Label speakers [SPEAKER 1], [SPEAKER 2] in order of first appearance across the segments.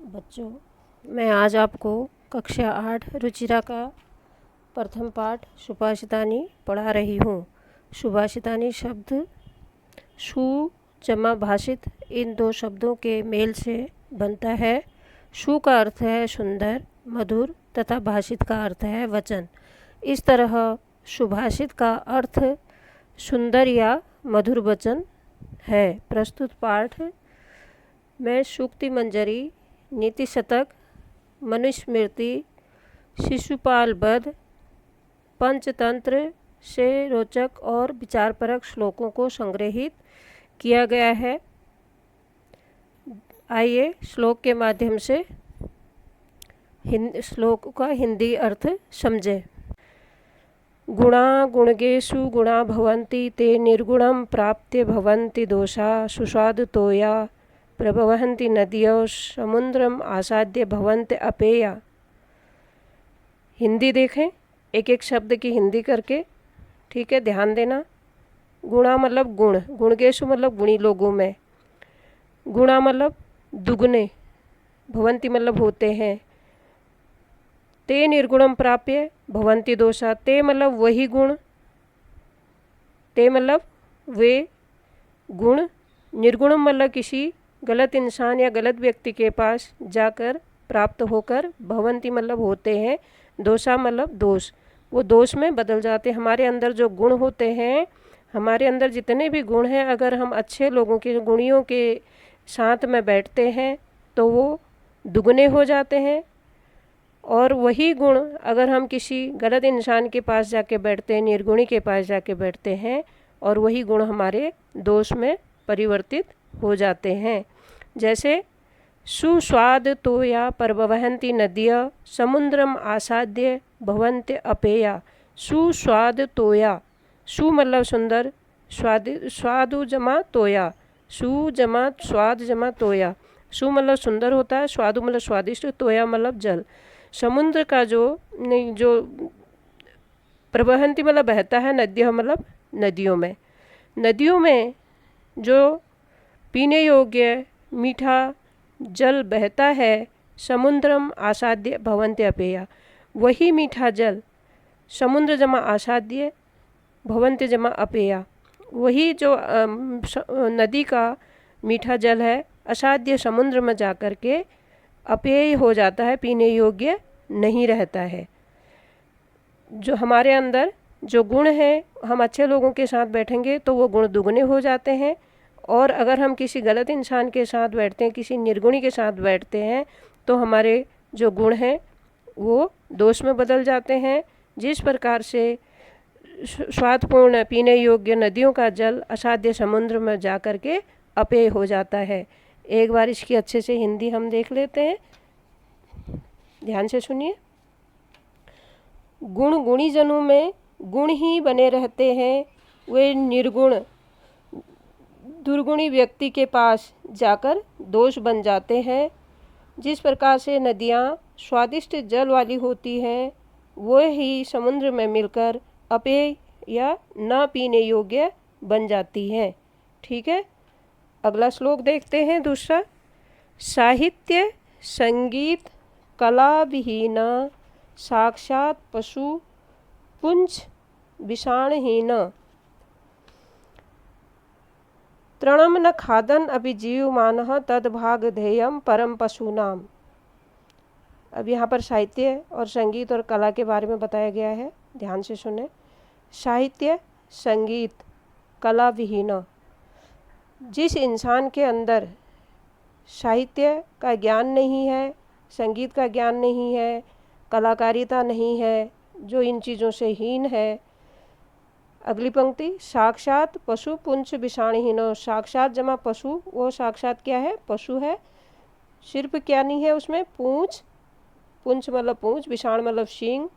[SPEAKER 1] बच्चों, मैं आज आपको कक्षा 8 रुचिरा का प्रथम पाठ सुभाषितानी पढ़ा रही हूँ। सुभाषितानी शब्द सु जमा भाषित इन दो शब्दों के मेल से बनता है। सु का अर्थ है सुंदर, मधुर तथा भाषित का अर्थ है वचन। इस तरह सुभाषित का अर्थ सुंदर या मधुर वचन है। प्रस्तुत पाठ में सूक्ति मंजरी, नीति शतक, मनुस्मृति, शिशुपाल वध, पंचतंत्र से रोचक और विचारपरक श्लोकों को संग्रहित किया गया है। आइए श्लोक के माध्यम से श्लोक का हिंदी अर्थ समझें। गुणा गुणगेषु गुणा भवन्ति ते निर्गुणं प्राप्य भवन्ति दोषा सुस्वादुतोया प्रभवन्ति नद्यः समुद्रम आसाद्य भवन्ति अपेया। हिंदी देखें, एक एक शब्द की हिंदी करके, ठीक है, ध्यान देना। गुणा मतलब गुण, गुणगेषु मतलब गुणी लोगों में, गुणा मतलब दुगने, भवन्ति मतलब होते हैं, ते निर्गुणम प्राप्य भवन्ति दोषा, ते मतलब वही गुण, ते मतलब वे गुण, निर्गुणम मतलब किसी गलत इंसान या गलत व्यक्ति के पास जाकर प्राप्त होकर, भवन्ति मतलब होते हैं, दोषा मतलब दोष, वो दोष में बदल जाते हैं। हमारे अंदर जो गुण होते हैं, हमारे अंदर जितने भी गुण हैं, अगर हम अच्छे लोगों के गुणियों के साथ में बैठते हैं तो वो दुगने हो जाते हैं, और वही गुण अगर हम किसी गलत इंसान के पास जाके बैठते हैं, निर्गुणी के पास जाके बैठते हैं, और वही गुण हमारे दोष में परिवर्तित हो जाते हैं। जैसे सुस्वाद तोया प्रभवन्ति नद्यः समुद्रम आसाद्य भवन्ति अपेया। सुस्वाद तोया, सु मतलब सुंदर, स्वादु जमा तोया, सु जमा स्वाद जमा तोया। सु मतलब सुंदर होता है, स्वादु मतलब स्वादिष्ट, तोया मतलब जल। समुद्र का जो प्रवहन्ति मतलब बहता है, नद्यः मतलब नदियों में, नदियों में जो पीने योग्य मीठा जल बहता है, समुद्रम आसाद्य भवन्ति अपेया, वही मीठा जल, समुद्र जमा आसाद्य, भवन्ति जमा अपेया, वही जो नदी का मीठा जल है, असाध्य समुद्र में जाकर के अपेय हो जाता है, पीने योग्य नहीं रहता है। जो हमारे अंदर जो गुण हैं, हम अच्छे लोगों के साथ बैठेंगे तो वो गुण दुगने हो जाते हैं, और अगर हम किसी गलत इंसान के साथ बैठते हैं, किसी निर्गुणी के साथ बैठते हैं, तो हमारे जो गुण हैं वो दोष में बदल जाते हैं। जिस प्रकार से स्वादपूर्ण पीने योग्य नदियों का जल असाध्य समुद्र में जा कर के अपेय हो जाता है। एक बार इसकी अच्छे से हिंदी हम देख लेते हैं, ध्यान से सुनिए। गुण गुणी जनों में गुण ही बने रहते हैं, वे निर्गुण दुर्गुणी व्यक्ति के पास जाकर दोष बन जाते हैं। जिस प्रकार से नदियाँ स्वादिष्ट जल वाली होती हैं, वो ही समुद्र में मिलकर अपेय या न पीने योग्य बन जाती हैं। ठीक है, अगला श्लोक देखते हैं दूसरा। साहित्य संगीत कला विहीन साक्षात पशु पुंज विषाणहीन। तृणम न खादन अभी जीवमानः तद्भाग ध्येयम परम पशूनाम। अब यहाँ पर साहित्य और संगीत और कला के बारे में बताया गया है, ध्यान से सुने। साहित्य संगीत कला विहीन, जिस इंसान के अंदर साहित्य का ज्ञान नहीं है, संगीत का ज्ञान नहीं है, कलाकारिता नहीं है, जो इन चीज़ों से हीन है। अगली पंक्ति, साक्षात पशु पुंछ विषाणहीनो। साक्षात जमा पशु, वो साक्षात क्या है? पशु है। सिर्फ क्या नहीं है उसमें? पूंछ, पुंछ मतलब पूंछ, विषाण मतलब सींग,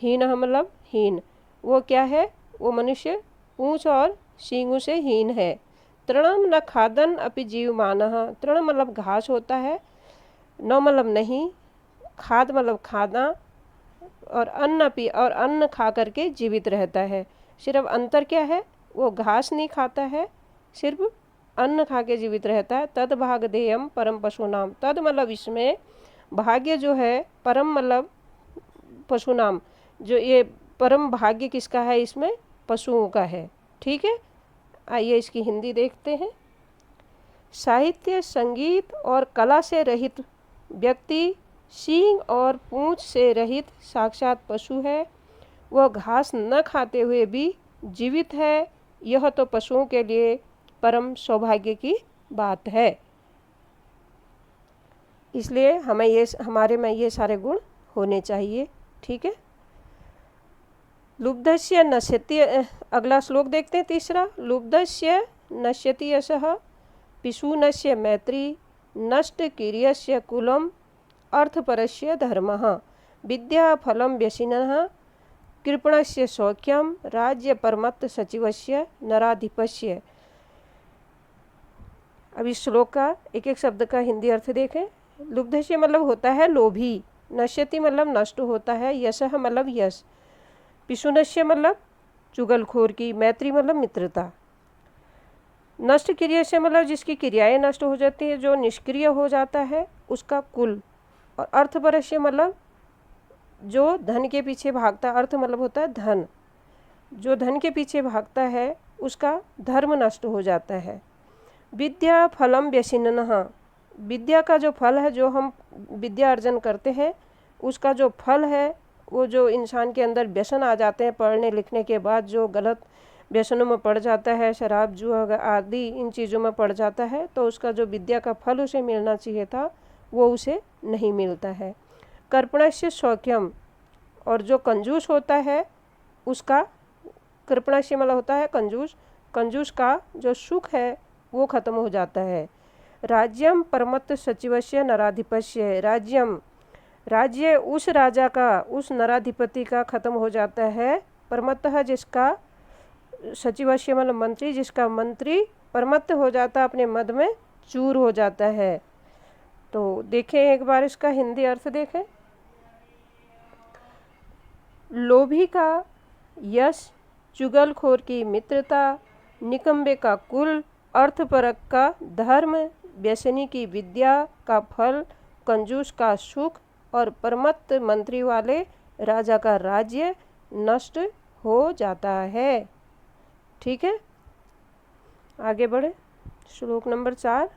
[SPEAKER 1] हीन मतलब हीन। वो क्या है? वो मनुष्य पूंछ और सींगों से हीन है। तृणम न खादन अपि जीवमानः। तृण मतलब घास होता है, न मतलब नहीं, खाद मतलब खाना, और अन्न अपि और अन्न खा करके जीवित रहता है। सिर्फ अंतर क्या है? वो घास नहीं खाता है, सिर्फ अन्न खा के जीवित रहता है। तद भागधेयम परम पशु नाम। तद मतलब इसमें भाग्य जो है, परम मतलब पशु नाम, जो ये परम भाग्य किसका है, इसमें पशुओं का है। ठीक है, आइए इसकी हिंदी देखते हैं। साहित्य, संगीत और कला से रहित व्यक्ति सींग और पूंछ से रहित साक्षात पशु है। वह घास न खाते हुए भी जीवित है। यह तो पशुओं के लिए परम सौभाग्य की बात है। इसलिए हमारे में ये सारे गुण होने चाहिए। ठीक है, लुब्धस्य नश्यति। अगला श्लोक देखते हैं, तीसरा। लुब्धस्य नश्यति यशः पिशूनस्य मैत्री नष्ट कीर्यस्य कुलम अर्थपरस्य धर्मः विद्या फलं व्यसिनः कृपणस्य सौख्यम राज्य परमत्त सचिवस्य नराधिपस्य। अब इस श्लोक का एक एक शब्द का हिंदी अर्थ देखें। लुब्धस्य मतलब होता है लोभी, नश्यति मतलब नष्ट होता है, यशः मतलब यश, पिशुनस्य मतलब चुगलखोर की, मैत्री मतलब मित्रता, नष्ट क्रिया से मतलब जिसकी क्रियाएं नष्ट हो जाती हैं, जो निष्क्रिय हो जाता है उसका कुल, और अर्थपरस्य मतलब जो धन के पीछे भागता, अर्थ मतलब होता है धन, जो धन के पीछे भागता है उसका धर्म नष्ट हो जाता है। विद्या फलम व्यसिनः, विद्या का जो फल है, जो हम विद्या अर्जन करते हैं उसका जो फल है, वो जो इंसान के अंदर व्यसन आ जाते हैं, पढ़ने लिखने के बाद जो गलत व्यसनों में पड़ जाता है, शराब जुआ आदि इन चीज़ों में पड़ जाता है, तो उसका जो विद्या का फल उसे मिलना चाहिए था वो उसे नहीं मिलता है। कर्पणस्य सौख्यम, और जो कंजूस होता है उसका, कृपणस्य मतलब होता है कंजूस, कंजूस का जो सुख है वो खत्म हो जाता है। राज्यम परमत्त सचिवस्य नराधिपस्य, राज्यम राज्य उस राजा का, उस नराधिपति का खत्म हो जाता है। परमत्तः जिसका, सचिवस्य मतलब मंत्री, जिसका मंत्री परमत्त हो जाता है, अपने मद में चूर हो जाता है। तो देखें एक बार इसका हिंदी अर्थ देखें। लोभी का यश, चुगलखोर की मित्रता, निकम्बे का कुल, अर्थपरक का धर्म, व्यसनी की विद्या का फल, कंजूस का सुख और परमत्त मंत्री वाले राजा का राज्य नष्ट हो जाता है। ठीक है, आगे बढ़े। श्लोक नंबर 4।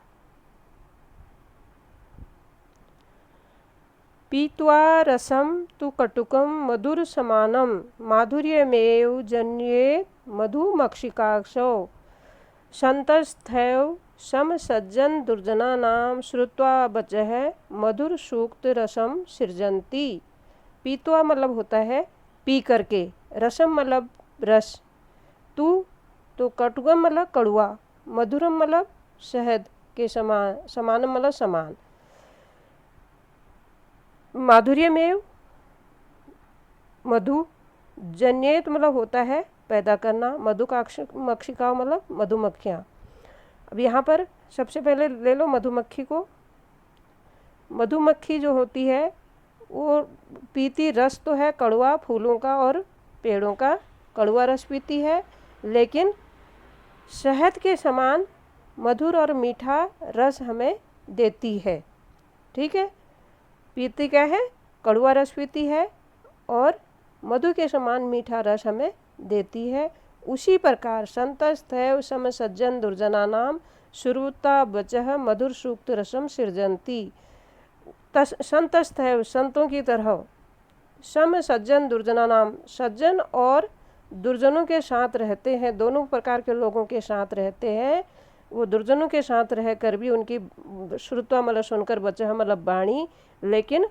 [SPEAKER 1] पीत्वा रसम तु कटुकम मधुर समानम माधुर्यमेव जन्येत मधुमक्षिकाक्षौ संतस्थैव सम सज्जन दुर्जनानां श्रुत्वा बचः मधुर सूक्त रसम सृजन्ति। पीत्वा मतलब होता है पी करके, रसम मतलब रस, तू तो कटुकम मतलब कड़ुआ, मधुरम मतलब शहद के समान, समानम मतलब समान, माधुर्यमेव मधु, जन्येत मतलब होता है पैदा करना, मधुमक्षिका मतलब मधुमक्खियाँ। अब यहाँ पर सबसे पहले ले लो मधुमक्खी को। मधुमक्खी जो होती है वो पीती रस तो है कड़वा, फूलों का और पेड़ों का कड़वा रस पीती है, लेकिन शहद के समान मधुर और मीठा रस हमें देती है। ठीक है, पीती क्या है, कड़वा रस पीती है और मधु के समान मीठा रस हमें देती है। उसी प्रकार संतस्थैव सम सज्जन दुर्जनानाम श्रुता बचः मधुर सूक्त रसम सृजन्ति। संतस्थैव संतों की तरह, सम सज्जन दुर्जनानाम सज्जन और दुर्जनों के साथ रहते हैं, दोनों प्रकार के लोगों के साथ रहते हैं। वो दुर्जनों के साथ रहकर भी उनकी श्रुत्वा मतलब सुनकर, बचः मतलब वाणी, लेकिन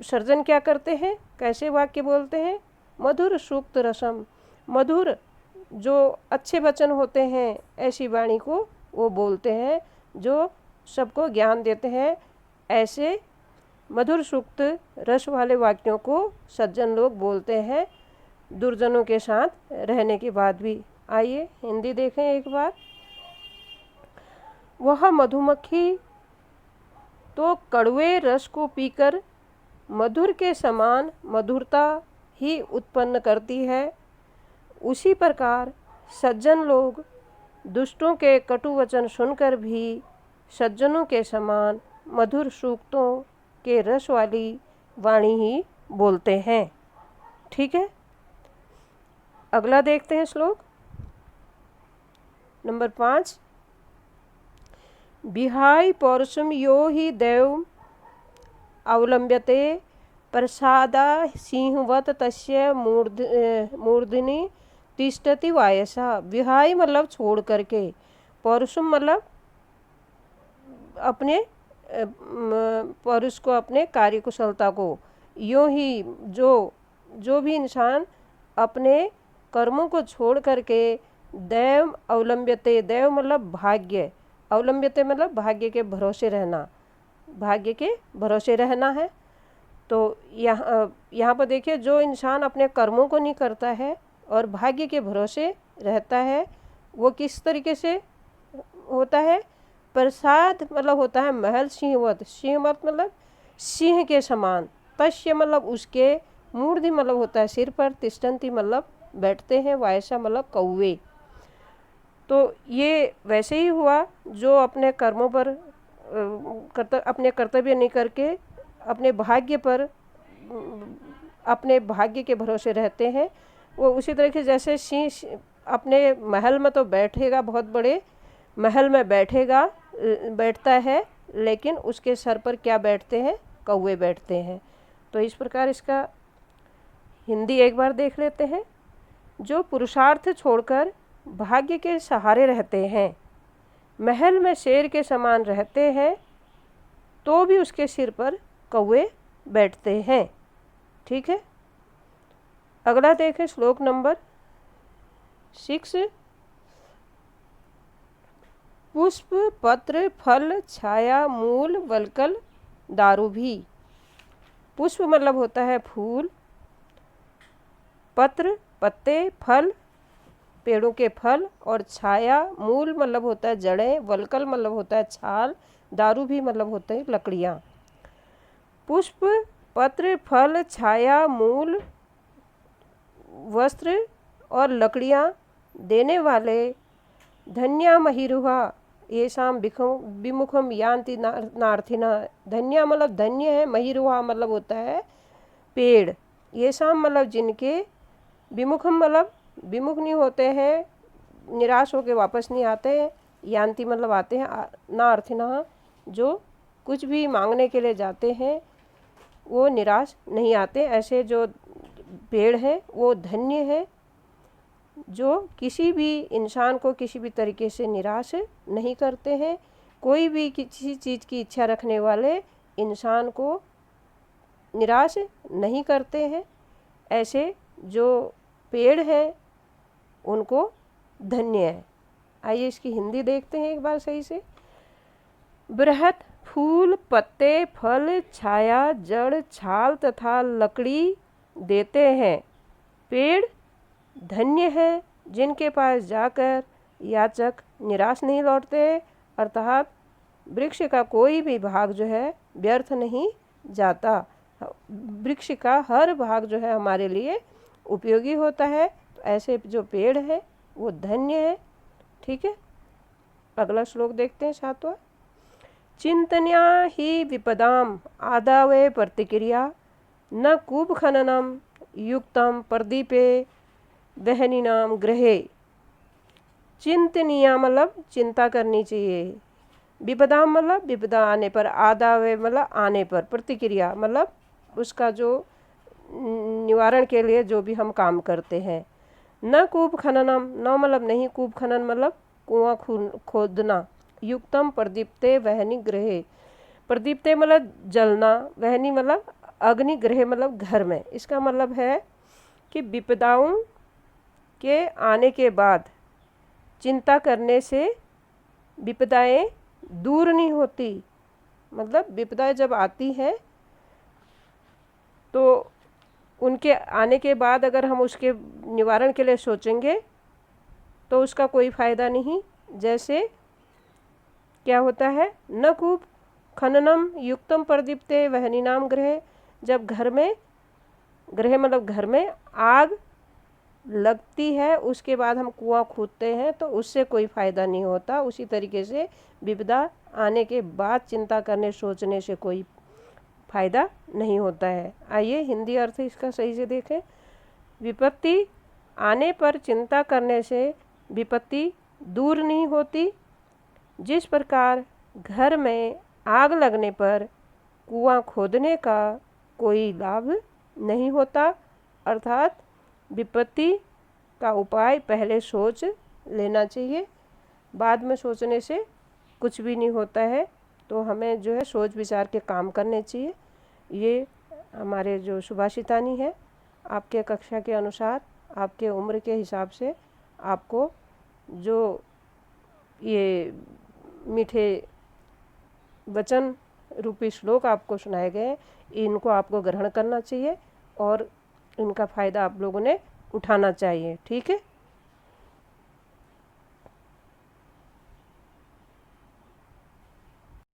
[SPEAKER 1] सर्जन क्या करते हैं, कैसे वाक्य बोलते हैं, मधुर सूक्त रसम, मधुर जो अच्छे वचन होते हैं ऐसी वाणी को वो बोलते हैं, जो सबको ज्ञान देते हैं। ऐसे मधुर सूक्त रस वाले वाक्यों को सज्जन लोग बोलते हैं दुर्जनों के साथ रहने के बाद भी। आइए हिंदी देखें एक बार। वह मधुमक्खी तो कड़वे रस को पीकर मधुर के समान मधुरता ही उत्पन्न करती है, उसी प्रकार सज्जन लोग दुष्टों के कटु वचन सुनकर भी सज्जनों के समान मधुर सूक्तों के रस वाली वाणी ही बोलते हैं। ठीक है, अगला देखते हैं श्लोक नंबर 5। विहाय पौरुषम यो ही दैव अवलंब्यते प्रसादा सिंहवत तस्य मूर्धनि तिष्ठति वायसा। विहाय मतलब छोड़ करके, पौरुषम मतलब अपने पौरुष को, अपने कार्यकुशलता को, यूँ ही जो भी इंसान अपने कर्मों को छोड़ करके दैव अवलंब्यते, दैव मतलब भाग्य, अवलंब्यते मतलब भाग्य के भरोसे रहना, भाग्य के भरोसे रहना है। तो यहाँ पर देखिए, जो इंसान अपने कर्मों को नहीं करता है और भाग्य के भरोसे रहता है, वो किस तरीके से होता है? प्रसाद मतलब होता है महल, सिंहवत, सिंहवत मतलब सिंह के समान, तस्य मतलब उसके, मूर्धि मतलब होता है सिर पर, तिष्ठन्ति मतलब बैठते हैं, वायसा मतलब कौवे। तो ये वैसे ही हुआ जो अपने कर्मों पर अपने कर्तव्य नहीं करके अपने भाग्य पर, अपने भाग्य के भरोसे रहते हैं, वो उसी तरीके जैसे सिंह अपने महल में तो बैठेगा, बहुत बड़े महल में बैठता है, लेकिन उसके सर पर क्या बैठते हैं? कौवे बैठते हैं। तो इस प्रकार इसका हिंदी एक बार देख लेते हैं। जो पुरुषार्थ छोड़कर भाग्य के सहारे रहते हैं, महल में शेर के समान रहते हैं, तो भी उसके सिर पर कौवे बैठते हैं। ठीक है, अगला देखें श्लोक नंबर 6। पुष्प पत्र फल छाया मूल वलकल दारू भी। पुष्प मतलब होता है फूल, पत्र पत्ते, फल पेड़ों के फल, और छाया मूल मतलब होता है जड़ें, वलकल मतलब होता है छाल, दारू भी मतलब होते हैं लकड़ियाँ। पुष्प पत्र फल छाया मूल वस्त्र और लकड़ियाँ देने वाले धन्या महिरुहा येषाम विमुखम यान्ति नार्थिना। धन्या मतलब धन्य है, महिरुहा मतलब होता है पेड़, येषाम मतलब जिनके, विमुखम मतलब विमुख नहीं होते हैं, निराश होकर वापस नहीं आते हैं, यान्ति मतलब आते हैं, ना अर्थिना जो कुछ भी मांगने के लिए जाते हैं वो निराश नहीं आते। ऐसे जो पेड़ हैं वो धन्य है, जो किसी भी इंसान को किसी भी तरीके से निराश नहीं करते हैं। कोई भी किसी चीज़ की इच्छा रखने वाले इंसान को निराश नहीं करते हैं। ऐसे जो पेड़ हैं उनको धन्य है। आइए इसकी हिंदी देखते हैं एक बार सही से। बृहत फूल पत्ते फल छाया जड़ छाल तथा लकड़ी देते हैं, पेड़ धन्य है जिनके पास जाकर याचक निराश नहीं लौटते, अर्थात वृक्ष का कोई भी भाग जो है व्यर्थ नहीं जाता। वृक्ष का हर भाग जो है हमारे लिए उपयोगी होता है। तो ऐसे जो पेड़ है वो धन्य है। ठीक है, अगला श्लोक देखते हैं 7वां। चिंतन्या ही विपदाम आदावे प्रतिक्रिया न कूप खननम युक्तम प्रदीपे दहनीनाम गृहे। चिंतनीय मतलब चिंता करनी चाहिए, विपदाम मतलब विपदा आने पर, आदावे मतलब आने पर, प्रतिक्रिया मतलब उसका जो निवारण के लिए जो भी हम काम करते हैं। न कूप खननम, न मतलब नहीं, कूप खनन मतलब कुआं खोदना, युक्तम प्रदीप्ते वहनी गृहे, प्रदीप्ते मतलब जलना, वहनी मतलब अग्नि, गृह मतलब घर में। इसका मतलब है कि विपदाओं के आने के बाद चिंता करने से विपदाएं दूर नहीं होती। मतलब विपदाएं जब आती हैं तो उनके आने के बाद अगर हम उसके निवारण के लिए सोचेंगे तो उसका कोई फ़ायदा नहीं। जैसे क्या होता है, न कूप खननम युक्तम प्रदीप्ते वहनीनाम गृह, जब घर में, गृह मतलब घर में, आग लगती है उसके बाद हम कुआं खोदते हैं तो उससे कोई फ़ायदा नहीं होता। उसी तरीके से विपदा आने के बाद चिंता करने सोचने से कोई फ़ायदा नहीं होता है। आइए हिंदी अर्थ इसका सही से देखें। विपत्ति आने पर चिंता करने से विपत्ति दूर नहीं होती। जिस प्रकार घर में आग लगने पर कुआं खोदने का कोई लाभ नहीं होता, अर्थात विपत्ति का उपाय पहले सोच लेना चाहिए, बाद में सोचने से कुछ भी नहीं होता है। तो हमें जो है सोच विचार के काम करने चाहिए। ये हमारे जो सुभाषितानी है, आपके कक्षा के अनुसार, आपके उम्र के हिसाब से आपको जो ये मीठे वचन रूपी श्लोक आपको सुनाए गए, इनको आपको ग्रहण करना चाहिए और इनका फ़ायदा आप लोगों ने उठाना चाहिए। ठीक है।